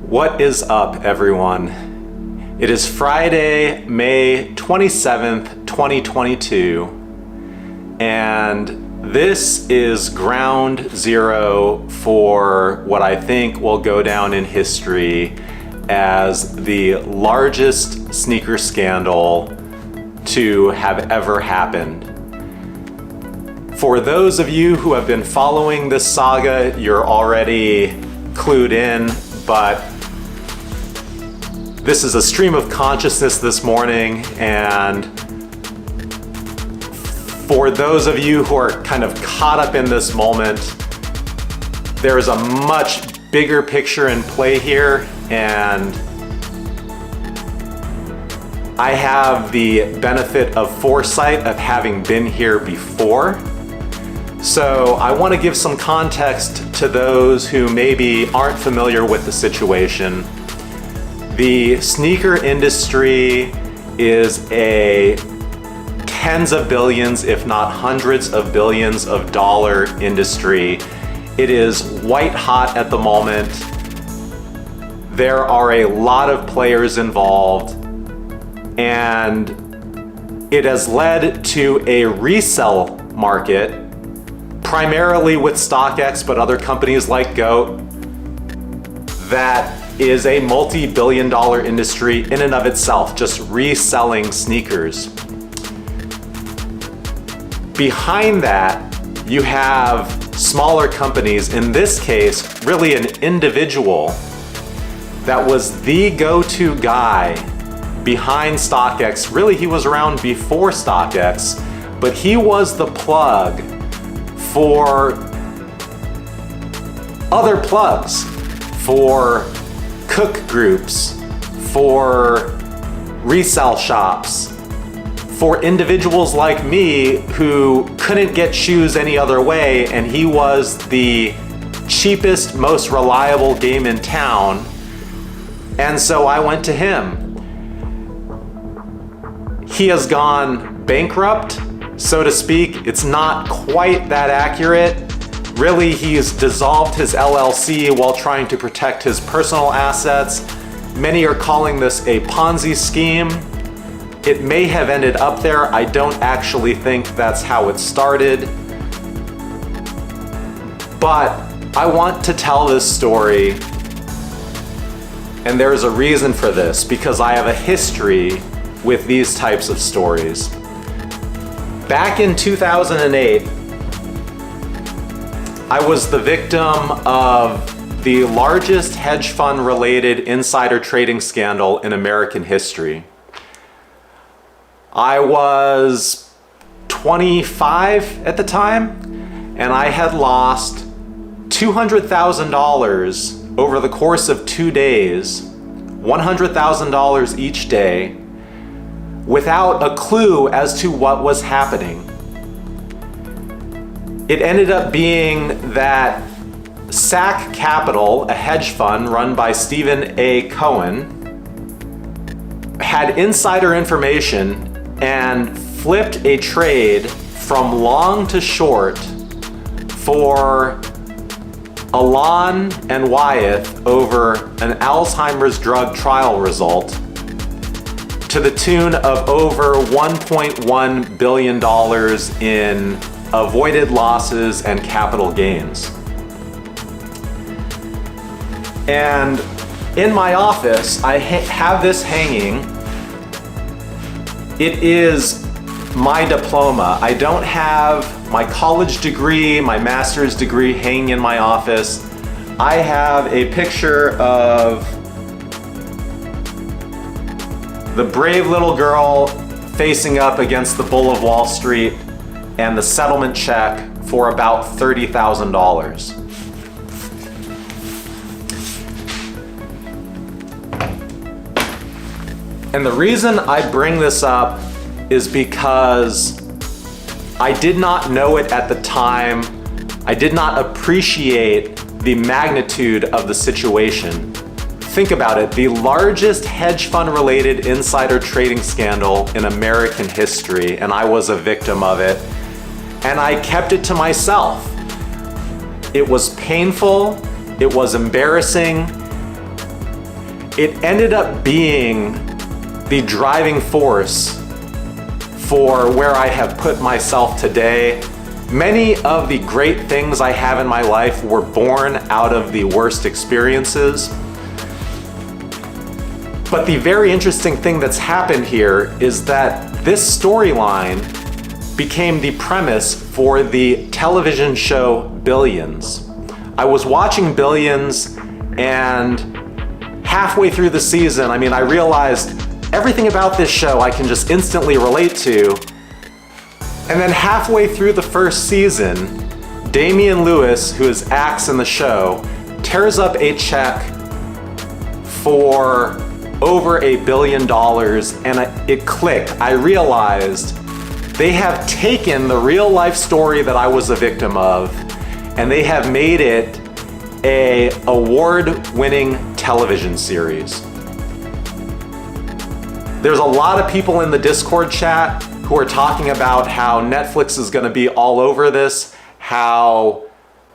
What is up, everyone? It is Friday, May 27th, 2022, and this is ground zero for what I think will go down in history as the largest sneaker scandal to have ever happened. For those of you who have been following this saga, you're already clued in, but this is a stream of consciousness this morning, and for those of you who are kind of caught up in this moment, there is a much bigger picture in play here, and I have the benefit of foresight of having been here before. So I want to give some context to those who maybe aren't familiar with the situation. The sneaker industry is a tens of billions, if not hundreds of billions of dollar industry. It is white hot at the moment. There are a lot of players involved, and it has led to a resale market, primarily with StockX, but other companies like GOAT, that is a multi-billion-dollar industry in and of itself, just reselling sneakers. Behind that, you have smaller companies, in this case, really an individual that was the go-to guy behind StockX. Really, he was around before StockX, but he was the plug for other plugs, for cook groups, for resale shops, for individuals like me who couldn't get shoes any other way, and he was the cheapest, most reliable game in town, and so I went to him. He has gone bankrupt, so to speak. It's not quite that accurate. Really, he's dissolved his LLC while trying to protect his personal assets. Many are calling this a Ponzi scheme. It may have ended up there. I don't actually think that's how it started. But I want to tell this story, and there's a reason for this, because I have a history with these types of stories. Back in 2008, I was the victim of the largest hedge fund related insider trading scandal in American history. I was 25 at the time, and I had lost $200,000 over the course of 2 days, $100,000 each day, without a clue as to what was happening. It ended up being that SAC Capital, a hedge fund run by Stephen A. Cohen, had insider information and flipped a trade from long to short for Alon and Wyeth over an Alzheimer's drug trial result to the tune of over $1.1 billion in avoided losses and capital gains. And in my office, I have this hanging. It is my diploma. I don't have my college degree, my master's degree hanging in my office. I have a picture of the brave little girl facing up against the Bull of Wall Street and the settlement check for about $30,000. And the reason I bring this up is because I did not know it at the time. I did not appreciate the magnitude of the situation. Think about it, the largest hedge fund related insider trading scandal in American history, and I was a victim of it. And I kept it to myself. It was painful, it was embarrassing, it ended up being the driving force for where I have put myself today. Many of the great things I have in my life were born out of the worst experiences. But the very interesting thing that's happened here is that this storyline became the premise for the television show Billions. I was watching Billions, and halfway through the season, I realized everything about this show I can just instantly relate to. And then halfway through the first season, Damian Lewis, who is Axe in the show, tears up a check for over $1 billion, and it clicked. I realized they have taken the real life story that I was a victim of, and they have made it an award-winning television series. There's a lot of people in the Discord chat who are talking about how Netflix is going to be all over this, how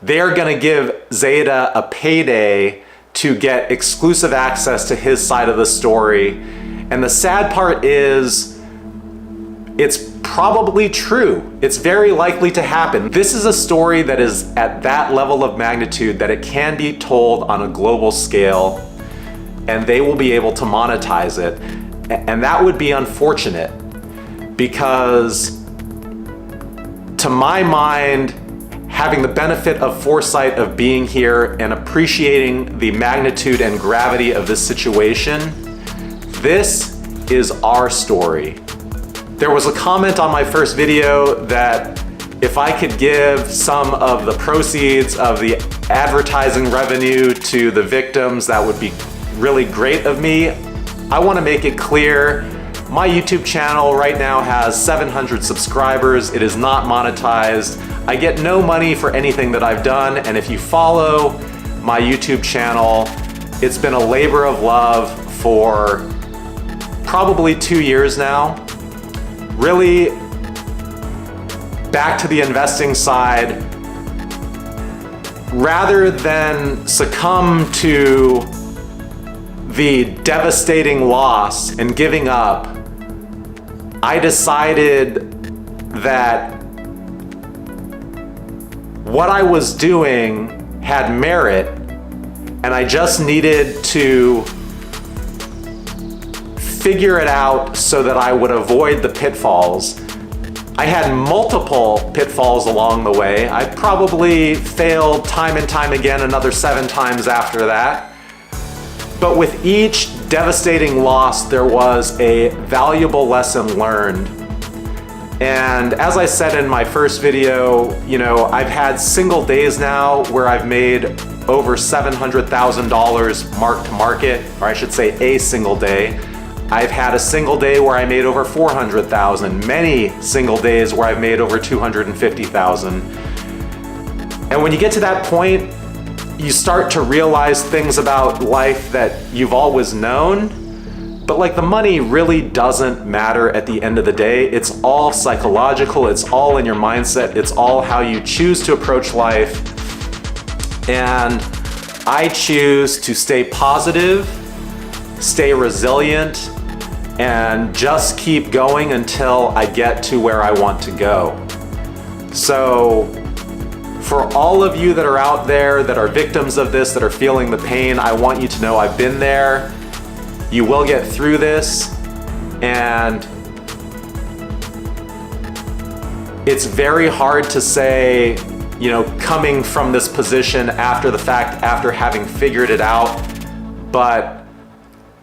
they're going to give Zadeh a payday to get exclusive access to his side of the story. And the sad part is, it's probably true. It's very likely to happen. This is a story that is at that level of magnitude that it can be told on a global scale, and they will be able to monetize it. And that would be unfortunate, because to my mind, having the benefit of foresight of being here and appreciating the magnitude and gravity of this situation, this is our story. There was a comment on my first video that if I could give some of the proceeds of the advertising revenue to the victims, that would be really great of me. I want to make it clear, my YouTube channel right now has 700 subscribers. It is not monetized. I get no money for anything that I've done, and if you follow my YouTube channel, it's been a labor of love for probably 2 years now. Really, back to the investing side, rather than succumb to the devastating loss and giving up, I decided that what I was doing had merit, and I just needed to figure it out so that I would avoid the pitfalls. I had multiple pitfalls along the way. I probably failed time and time again, another 7 times after that. But with each devastating loss, there was a valuable lesson learned. And as I said in my first video, I've had single days now where I've made over $700,000 mark to market, or I should say a single day. I've had a single day where I made over $400,000, many single days where I've made over $250,000. And when you get to that point, you start to realize things about life that you've always known, but the money really doesn't matter at the end of the day. It's all psychological, it's all in your mindset, it's all how you choose to approach life. And I choose to stay positive, stay resilient, and just keep going until I get to where I want to go. So, for all of you that are out there that are victims of this, that are feeling the pain, I want you to know I've been there. You will get through this, and it's very hard to say, coming from this position after the fact, after having figured it out, but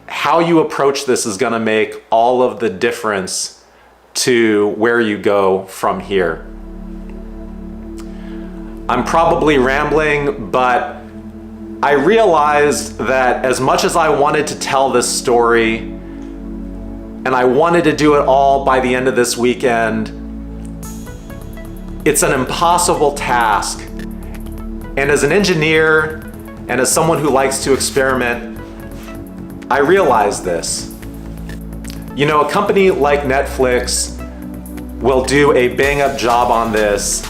how you approach this is gonna make all of the difference to where you go from here. I'm probably rambling, but I realized that as much as I wanted to tell this story, and I wanted to do it all by the end of this weekend, it's an impossible task. And as an engineer, and as someone who likes to experiment, I realized this. A company like Netflix will do a bang-up job on this,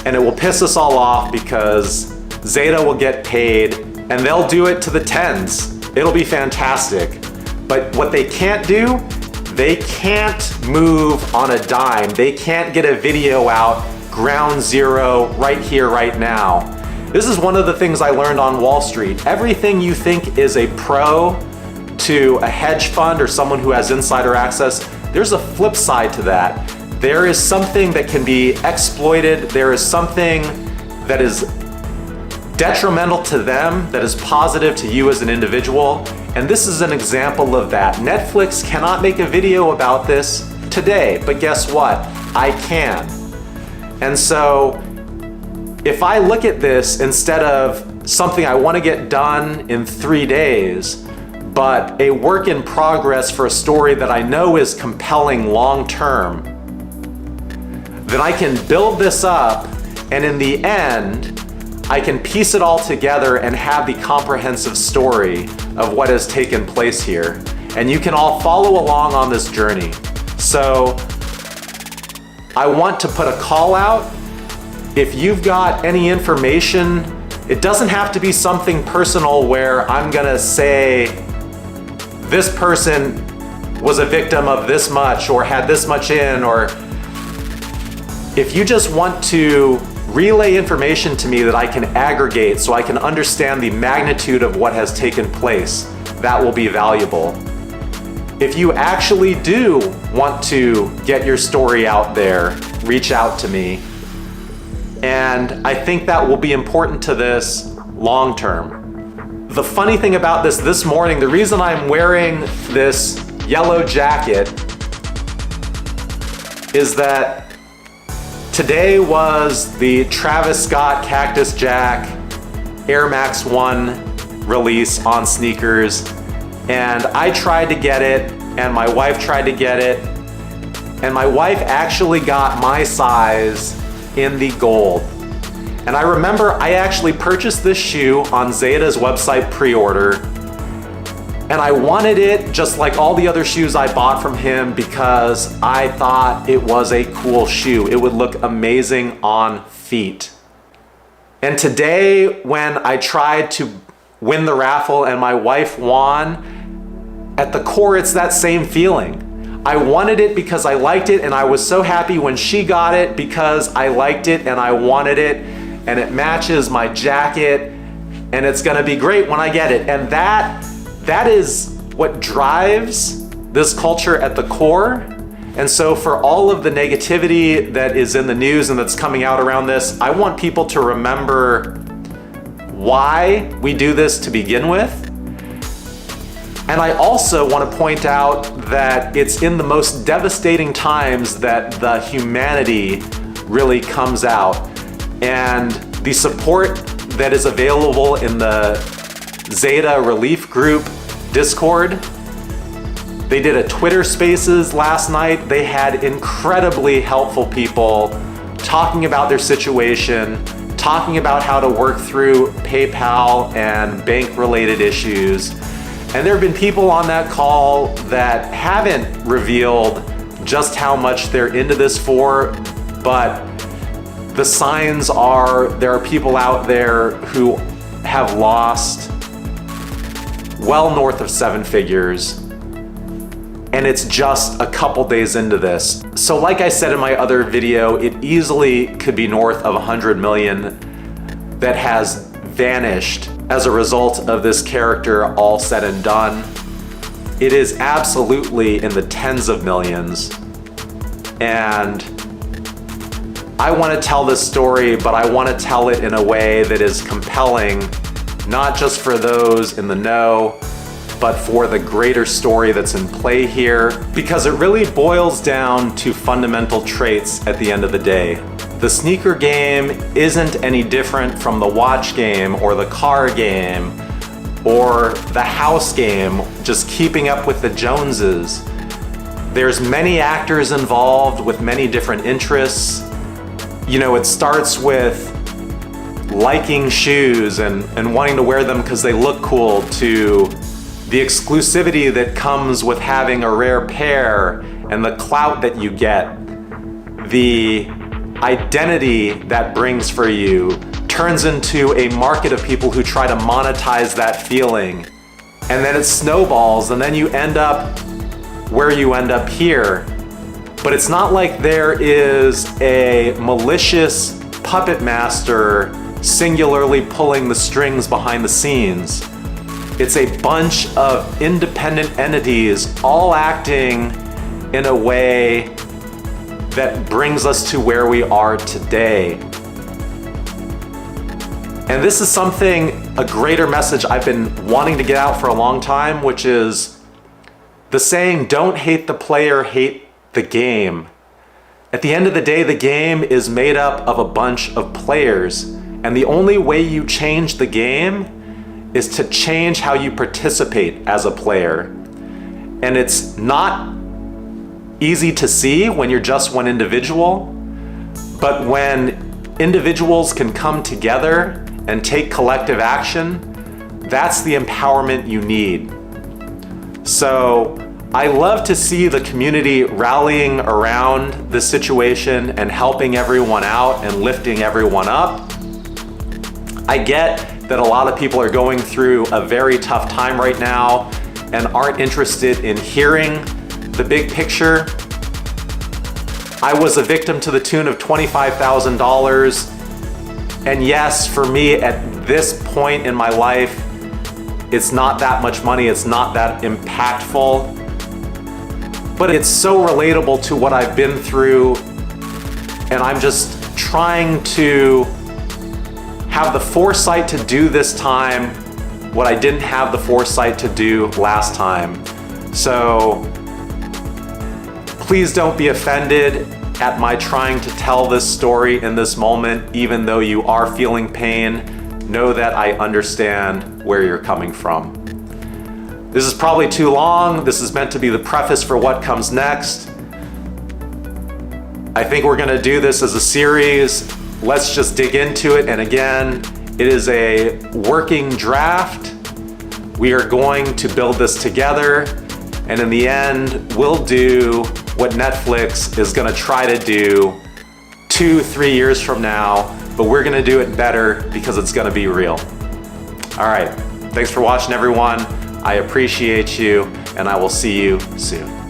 and it will piss us all off because Zadeh will get paid, and they'll do it to the tens. It'll be fantastic. But what they can't do, they can't move on a dime. They can't get a video out, ground zero, right here, right now. This is one of the things I learned on Wall Street. Everything you think is a pro to a hedge fund or someone who has insider access, there's a flip side to that. There is something that can be exploited. There is something that is detrimental to them that is positive to you as an individual. And this is an example of that. Netflix cannot make a video about this today, but guess what? I can. And so if I look at this instead of something I want to get done in 3 days, but a work in progress for a story that I know is compelling long term, then I can build this up, and in the end, I can piece it all together and have the comprehensive story of what has taken place here. And you can all follow along on this journey. So I want to put a call out. If you've got any information, it doesn't have to be something personal where I'm gonna say this person was a victim of this much or had this much in, or if you just want to relay information to me that I can aggregate so I can understand the magnitude of what has taken place, that will be valuable. If you actually do want to get your story out there, reach out to me. And I think that will be important to this long term. The funny thing about this morning, the reason I'm wearing this yellow jacket is that today was the Travis Scott Cactus Jack Air Max 1 release on sneakers, and I tried to get it, and my wife tried to get it, and my wife actually got my size in the gold. And I remember I actually purchased this shoe on Zadeh's website pre-order, and I wanted it just like all the other shoes I bought from him because I thought it was a cool shoe. It would look amazing on feet. And today, when I tried to win the raffle and my wife won, at the core, it's that same feeling. I wanted it because I liked it, and I was so happy when she got it because I liked it and I wanted it, and it matches my jacket, and it's gonna be great when I get it. And that is what drives this culture at the core. And so for all of the negativity that is in the news and that's coming out around this, I want people to remember why we do this to begin with. And I also want to point out that it's in the most devastating times that the humanity really comes out. And the support that is available in the Zadeh Relief Group Discord. They did a Twitter Spaces last night. They had incredibly helpful people talking about their situation, talking about how to work through PayPal and bank-related issues. And there have been people on that call that haven't revealed just how much they're into this for, but the signs are there are people out there who have lost well north of 7 figures, and it's just a couple days into this. So like I said in my other video, it easily could be north of 100 million that has vanished as a result of this character all said and done. It is absolutely in the tens of millions. And I want to tell this story, but I want to tell it in a way that is compelling, not just for those in the know, but for the greater story that's in play here, because it really boils down to fundamental traits at the end of the day. The sneaker game isn't any different from the watch game or the car game or the house game, just keeping up with the Joneses. There's many actors involved with many different interests. You know, it starts with liking shoes and wanting to wear them because they look cool, to the exclusivity that comes with having a rare pair and the clout that you get, the identity that brings for you, turns into a market of people who try to monetize that feeling. and then it snowballs, and then you end up where you end up here. But it's not like there is a malicious puppet master singularly pulling the strings behind the scenes. It's a bunch of independent entities all acting in a way that brings us to where we are today. And this is something, a greater message I've been wanting to get out for a long time, which is the saying, don't hate the player, hate the game. At the end of the day, the game is made up of a bunch of players, and the only way you change the game is to change how you participate as a player. And it's not easy to see when you're just one individual, but when individuals can come together and take collective action, that's the empowerment you need. So I love to see the community rallying around this situation and helping everyone out and lifting everyone up. I get that a lot of people are going through a very tough time right now and aren't interested in hearing the big picture. I was a victim to the tune of $25,000. And yes, for me at this point in my life, it's not that much money, it's not that impactful, but it's so relatable to what I've been through, and I'm just trying to have the foresight to do this time what I didn't have the foresight to do last time. So please don't be offended at my trying to tell this story in this moment, even though you are feeling pain. Know that I understand where you're coming from. This is probably too long. This is meant to be the preface for what comes next. I think we're gonna do this as a series. Let's just dig into it. And again, it is a working draft. We are going to build this together. And in the end, we'll do what Netflix is gonna try to do 2-3 years from now, but we're gonna do it better because it's gonna be real. All right, thanks for watching everyone. I appreciate you, and I will see you soon.